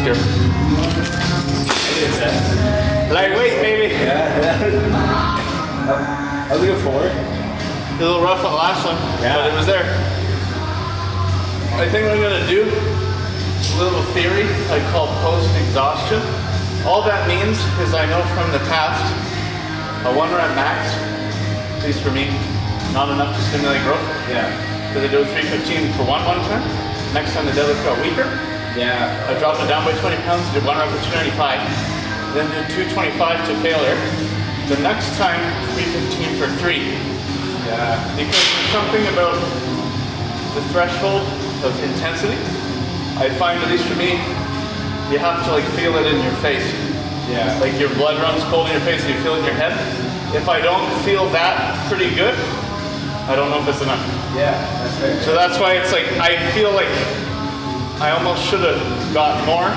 Oscar. Lightweight, baby. Yeah. I was looking forward. A little rough on the last one, but it was there. I think what I'm gonna do, a little theory I call post-exhaustion. All that means is I know from the past, a 1 rep max, at least for me, not enough to stimulate growth. Yeah. Because I do a 315 for one time. Next time the deadlift got weaker. Yeah. I dropped it down by 20 pounds, did 1 rep of 295, then did 225 to failure. The next time, 315 for 3. Yeah. Because there's something about the threshold of intensity. I find, at least for me, you have to like feel it in your face. Yeah. Like your blood runs cold in your face and you feel it in your head. If I don't feel that pretty good, I don't know if it's enough. Yeah, that's fair. So that's why it's like, I feel like I almost should have got more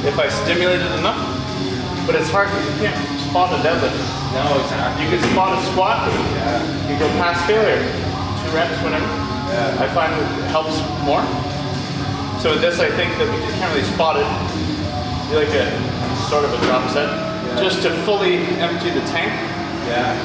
if I stimulated enough. But it's hard because you can't spot a deadlift. No, exactly. You can spot a squat, Yeah. you go past failure, 2 reps, whatever. Yeah. I find it helps more. So with this, I think that we just can't really spot it. Be like a sort of a drop set, just to fully empty the tank. Yeah.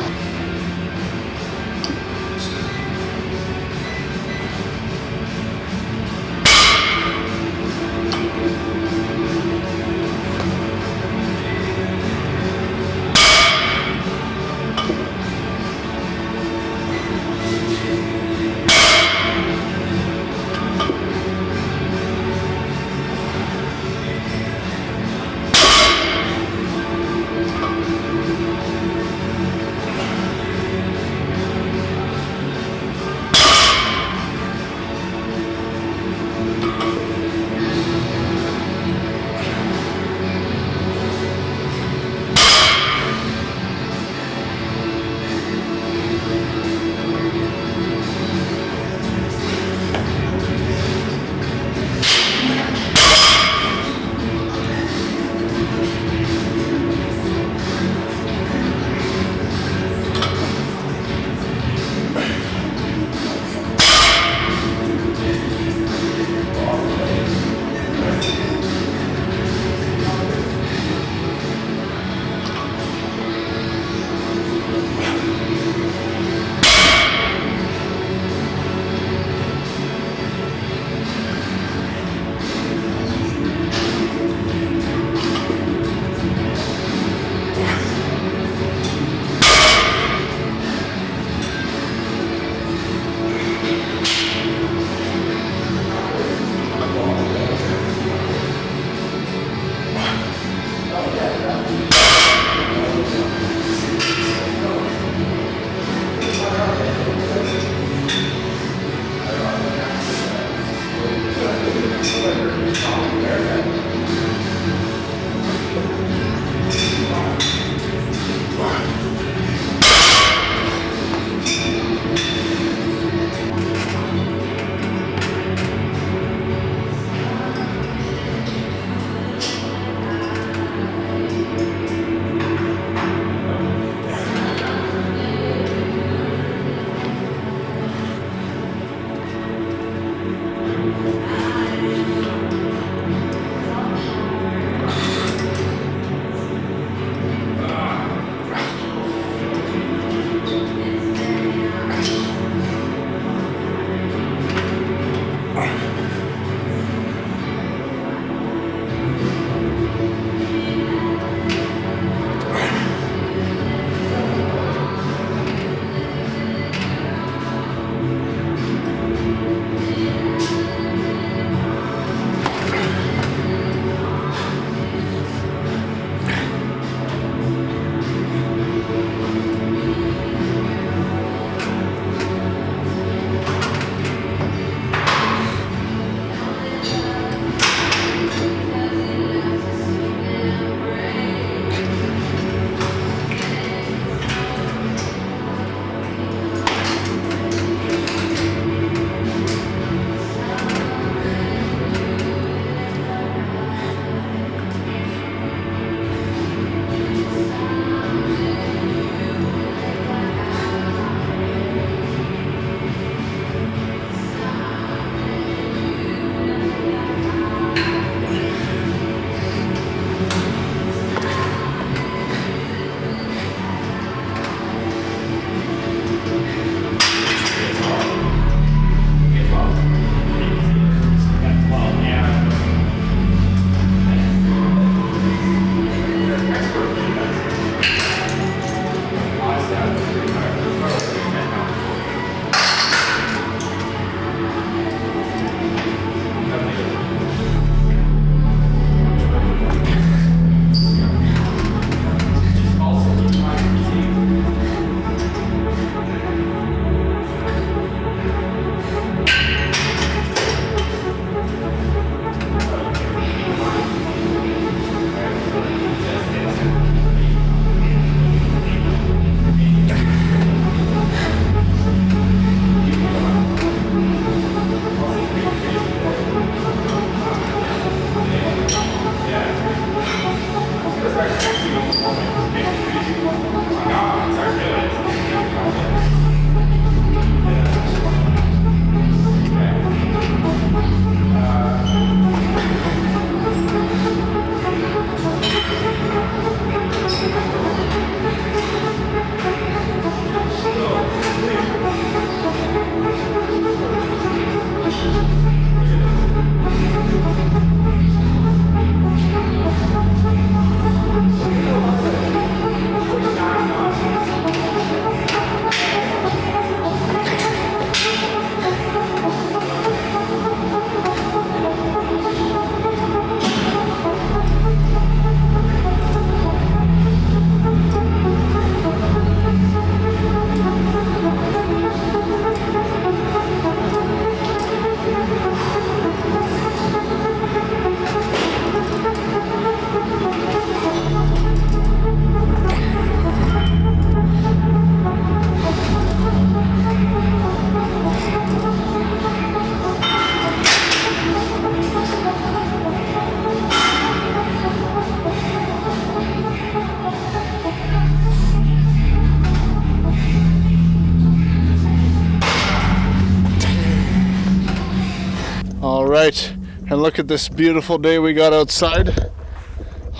right, and look at this beautiful day we got outside.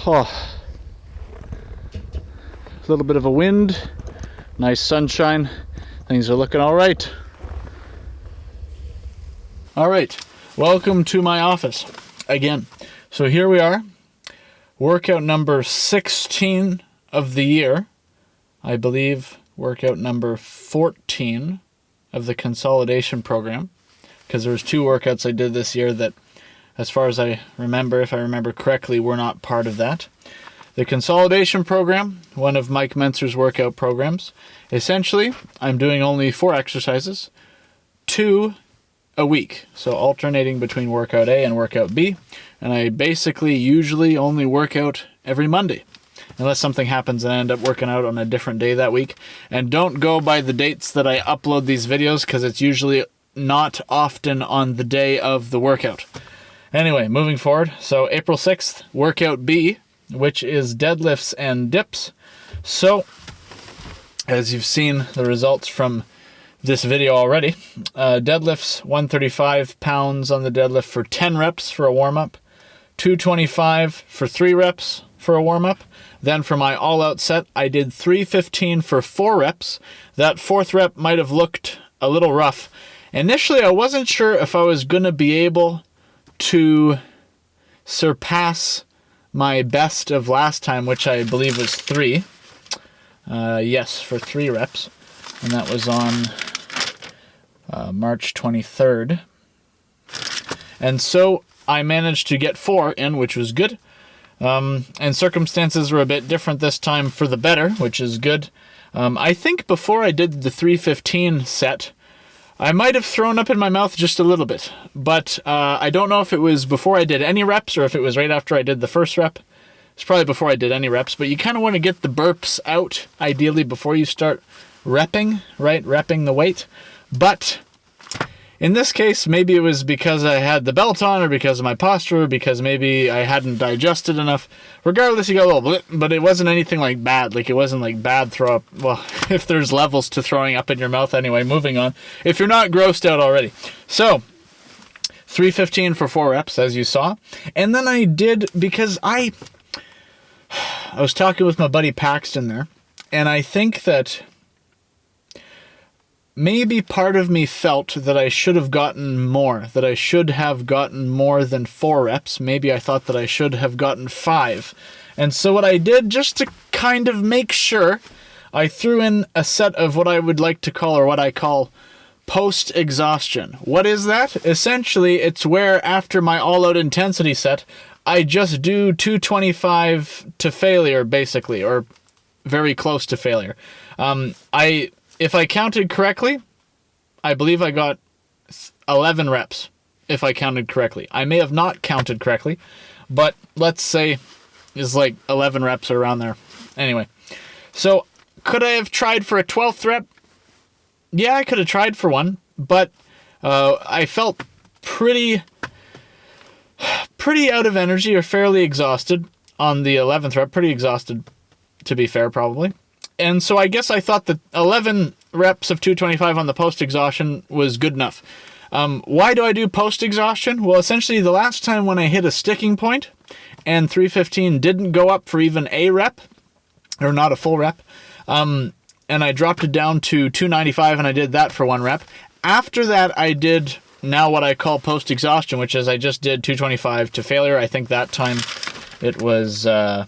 Oh. A little bit of a wind, nice sunshine. Things are looking all right. All right, welcome to my office again. So here we are, workout number 16 of the year. I believe workout number 14 of the Consolidation program, because there was 2 workouts I did this year that, as far as I remember, if I remember correctly, were not part of that. The Consolidation program, one of Mike Mentzer's workout programs. Essentially, I'm doing only 4 exercises, 2 a week. So alternating between workout A and workout B. And I basically usually only work out every Monday, unless something happens and I end up working out on a different day that week. And don't go by the dates that I upload these videos, because it's usually not often on the day of the workout. Anyway, moving forward. So April 6th, workout B, which is deadlifts and dips. So, as you've seen the results from this video already, deadlifts 135 pounds on the deadlift for 10 reps for a warm-up, 225 for 3 reps for a warm-up. Then for my all-out set, I did 315 for 4 reps. That 4th rep might have looked a little rough. Initially, I wasn't sure if I was going to be able to surpass my best of last time, which I believe was 3. Yes, for 3 reps. And that was on March 23rd. And so I managed to get 4 in, which was good. And circumstances were a bit different this time for the better, which is good. I think before I did the 315 set, I might have thrown up in my mouth just a little bit, but I don't know if it was before I did any reps or if it was right after I did the first rep. It's probably before I did any reps, but you kind of want to get the burps out, ideally, before you start repping, right? Repping the weight. But in this case, maybe it was because I had the belt on, or because of my posture, or because maybe I hadn't digested enough. Regardless, you got a little blip, but it wasn't anything like bad. Like, it wasn't like bad throw up. Well, if there's levels to throwing up in your mouth. Anyway, moving on. If you're not grossed out already. So, 315 for 4 reps, as you saw. And then I did, because I was talking with my buddy Paxton there, and I think that maybe part of me felt that I should have gotten more, that I should have gotten more than 4 reps. Maybe I thought that I should have gotten 5. And so what I did, just to kind of make sure, I threw in a set of what I would like to call, or what I call, post-exhaustion. What is that? Essentially, it's where after my all-out intensity set, I just do 225 to failure, basically, or very close to failure. If I counted correctly, I believe I got 11 reps, if I counted correctly. I may have not counted correctly, but let's say it's like 11 reps or around there. Anyway, so could I have tried for a 12th rep? Yeah, I could have tried for one, but I felt pretty out of energy, or fairly exhausted on the 11th rep. Pretty exhausted, to be fair, probably. And so I guess I thought that 11 reps of 225 on the post-exhaustion was good enough. Why do I do post-exhaustion? Well, essentially, the last time when I hit a sticking point and 315 didn't go up for even a rep, or not a full rep, and I dropped it down to 295, and I did that for 1 rep. After that, I did now what I call post-exhaustion, which is I just did 225 to failure. I think that time it was, I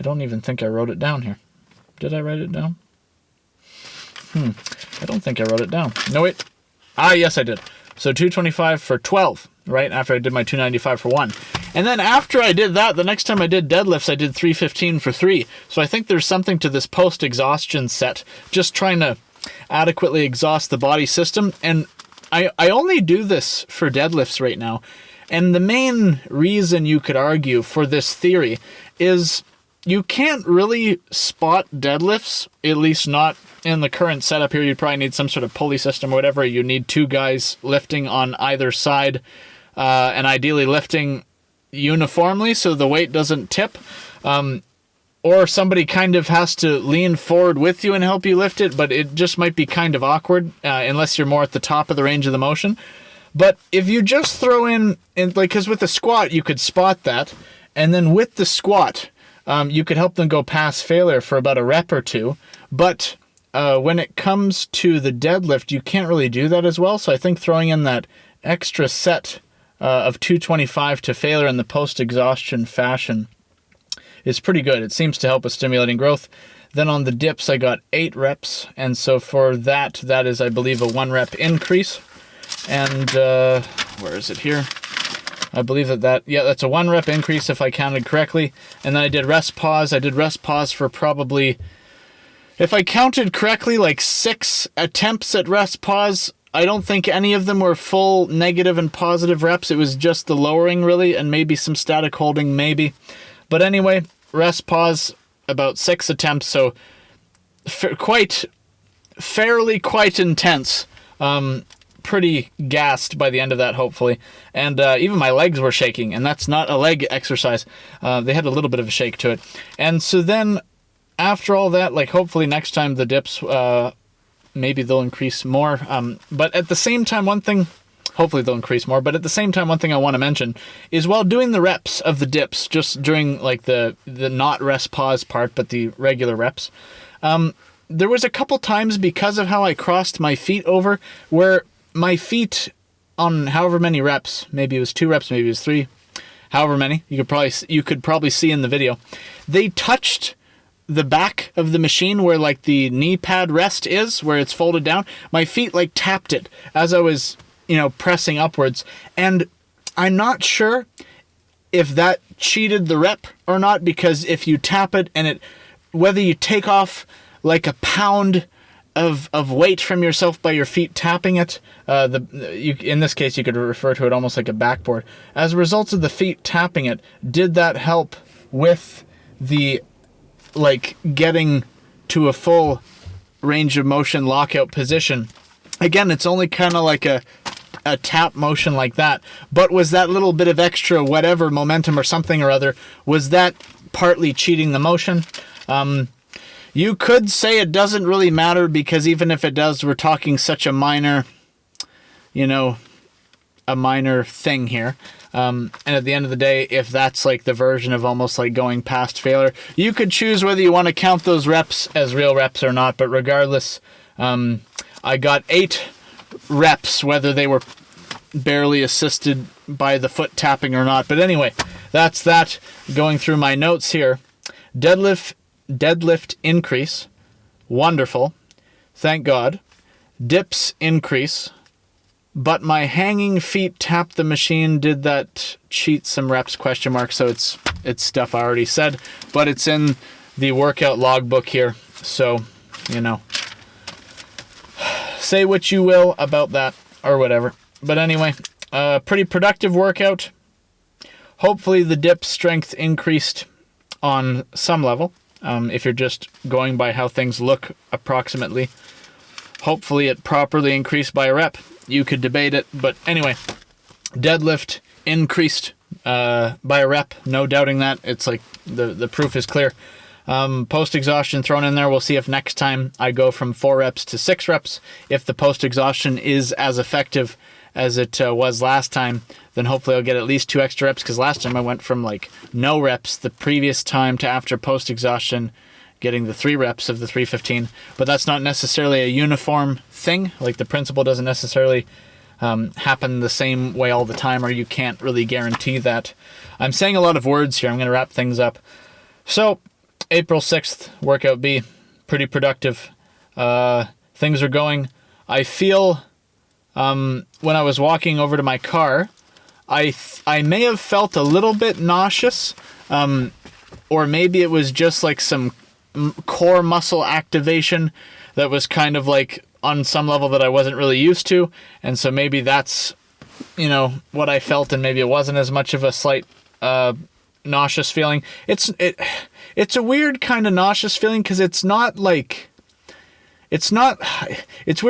don't even think I wrote it down here. Did I write it down? I don't think I wrote it down. No, wait. Yes, I did. So 225 for 12, right? After I did my 295 for 1. And then after I did that, the next time I did deadlifts, I did 315 for 3. So I think there's something to this post-exhaustion set, just trying to adequately exhaust the body system. And I only do this for deadlifts right now. And the main reason you could argue for this theory is you can't really spot deadlifts, at least not in the current setup here. You'd probably need some sort of pulley system or whatever. You need 2 guys lifting on either side, and ideally lifting uniformly so the weight doesn't tip. Or somebody kind of has to lean forward with you and help you lift it, but it just might be kind of awkward unless you're more at the top of the range of the motion. But if you just throw in like, because with the squat, you could spot that. And then with the squat, you could help them go past failure for about a rep or two. But when it comes to the deadlift, you can't really do that as well. So I think throwing in that extra set of 225 to failure in the post-exhaustion fashion is pretty good. It seems to help with stimulating growth. Then on the dips, I got 8 reps. And so for that is, I believe, a 1 rep increase. And where is it here? I believe that's a 1 rep increase if I counted correctly. And then I did rest pause. I did rest pause for probably, if I counted correctly, like 6 attempts at rest pause. I don't think any of them were full negative and positive reps. It was just the lowering, really, and maybe some static holding, maybe. But anyway, rest pause, about 6 attempts, so quite intense. Pretty gassed by the end of that, hopefully. And even my legs were shaking, and that's not a leg exercise. They had a little bit of a shake to it. And so then, after all that, like, hopefully next time the dips... maybe they'll increase more. But at the same time, hopefully they'll increase more. But at the same time, one thing I want to mention is while doing the reps of the dips, just during like the not rest pause part, but the regular reps, there was a couple times because of how I crossed my feet over where my feet on however many reps, maybe it was 2 reps, maybe it was 3, however many, you could probably see in the video, they touched the back of the machine where like the knee pad rest is, where it's folded down. My feet like tapped it as I was, pressing upwards. And I'm not sure if that cheated the rep or not, because if you tap it and whether you take off like a pound of weight from yourself by your feet tapping it, in this case you could refer to it almost like a backboard. As a result of the feet tapping it, did that help with the like getting to a full range of motion lockout position? Again, it's only kind of like a tap motion like that, but was that little bit of extra whatever momentum or something or other, was that partly cheating the motion? You could say it doesn't really matter, because even if it does, we're talking such a minor thing here. And at the end of the day, if that's like the version of almost like going past failure, you could choose whether you want to count those reps as real reps or not. But regardless, I got 8 reps, whether they were barely assisted by the foot tapping or not. But anyway, that's that. Going through my notes here. Deadlift increase. Wonderful. Thank God. Dips increase. But my hanging feet tapped the machine. Did that cheat some reps? ? So it's stuff I already said, but it's in the workout logbook here. So, say what you will about that or whatever. But anyway, pretty productive workout. Hopefully the dip strength increased on some level. If you're just going by how things look approximately, hopefully it properly increased by a rep. You could debate it, but anyway, deadlift increased by a rep, no doubting that. It's like the proof is clear. Post-exhaustion thrown in there. We'll see if next time I go from 4 reps to 6 reps. If the post-exhaustion is as effective as it was last time, then hopefully I'll get at least 2 extra reps, because last time I went from like no reps the previous time to after post-exhaustion getting the 3 reps of the 315, but that's not necessarily a uniform thing. Like the principle doesn't necessarily happen the same way all the time, or you can't really guarantee that. I'm saying a lot of words here. I'm going to wrap things up. So, April 6th, workout B, pretty productive. Things are going. I feel when I was walking over to my car, I may have felt a little bit nauseous, or maybe it was just like some core muscle activation that was kind of like on some level that I wasn't really used to, and so maybe that's what I felt, and maybe it wasn't as much of a slight nauseous feeling. It's a weird kind of nauseous feeling, because it's weird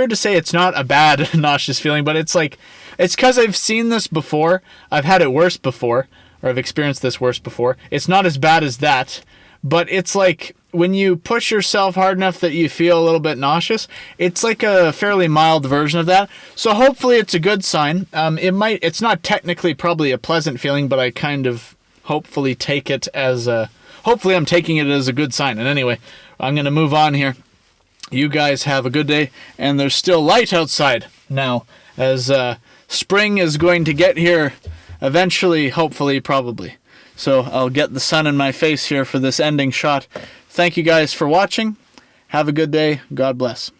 to say it's not a bad nauseous feeling, but it's because I've seen this before. I've had it worse before, or I've experienced this worse before. It's not as bad as that, but it's like when you push yourself hard enough that you feel a little bit nauseous, it's like a fairly mild version of that. So hopefully it's a good sign. It's not technically probably a pleasant feeling, but I kind of hopefully take it as hopefully I'm taking it as a good sign. And anyway, I'm going to move on here. You guys have a good day, and there's still light outside now, as spring is going to get here eventually, hopefully, probably. So I'll get the sun in my face here for this ending shot. Thank you guys for watching. Have a good day. God bless.